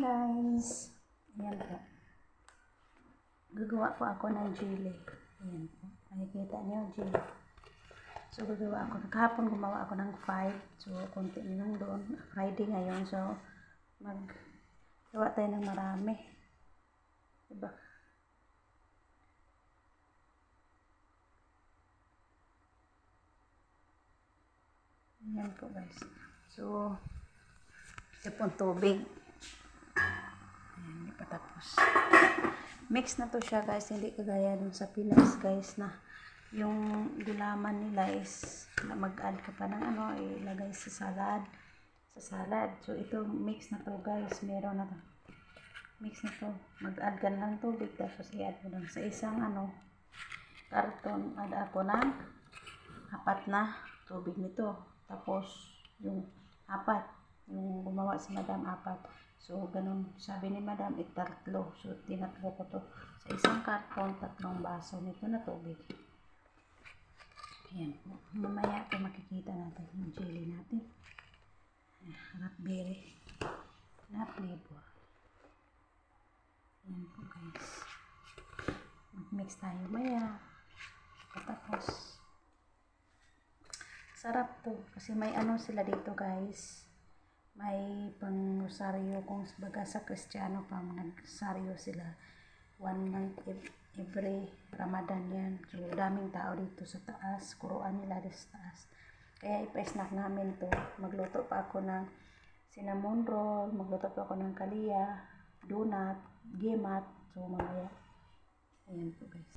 guys. Ayan po. Gagawa po ako ng jelly. Ayan po. Nakikita niyo, jelly. So, gagawa ako. Kahapon gumawa ako ng 5. So, konti lang doon. Friday ngayon. So, maggawa tayo ng marami. Diba? Ayan po guys. So, ito pong tubig. Ayan, hindi pa tapos. Mix na to siya guys. Hindi kagaya dun sa Pinas guys na yung gulaman nila is mag-add ka pa ng ano, ilagay sa salad. So, ito mix na to guys. Meron na to. Mix na to. Mag-add ka ng tubig. Tapos i-add mo lang sa isang ano, karton. Add ako ng 4 na tubig nito. Tapos, yung 4. Yung gumawa si Madam 4. So, ganun. Sabi ni Madam, 3. So, tinatlo ko to. Sa isang karton, 3 baso nito na tubig. Ayan po. Mamaya ito makikita natin yung jelly natin. Raspberry na flavor. Ayan po guys. Mag-mix tayo maya. Tapos, sarap to. Kasi may ano sila dito guys. May pang-rosaryo kung baga sa Kristiyano pa. Nag-rosaryo sila. 1 month every Ramadan yan. So, daming tao dito sa taas. Kuruan nila dito sa taas. Kaya ipa-snack namin to. Magluto pa ako ng cinnamon roll. Magluto pa ako ng kalia, donut, gimat. So, mamaya. Ayan po guys.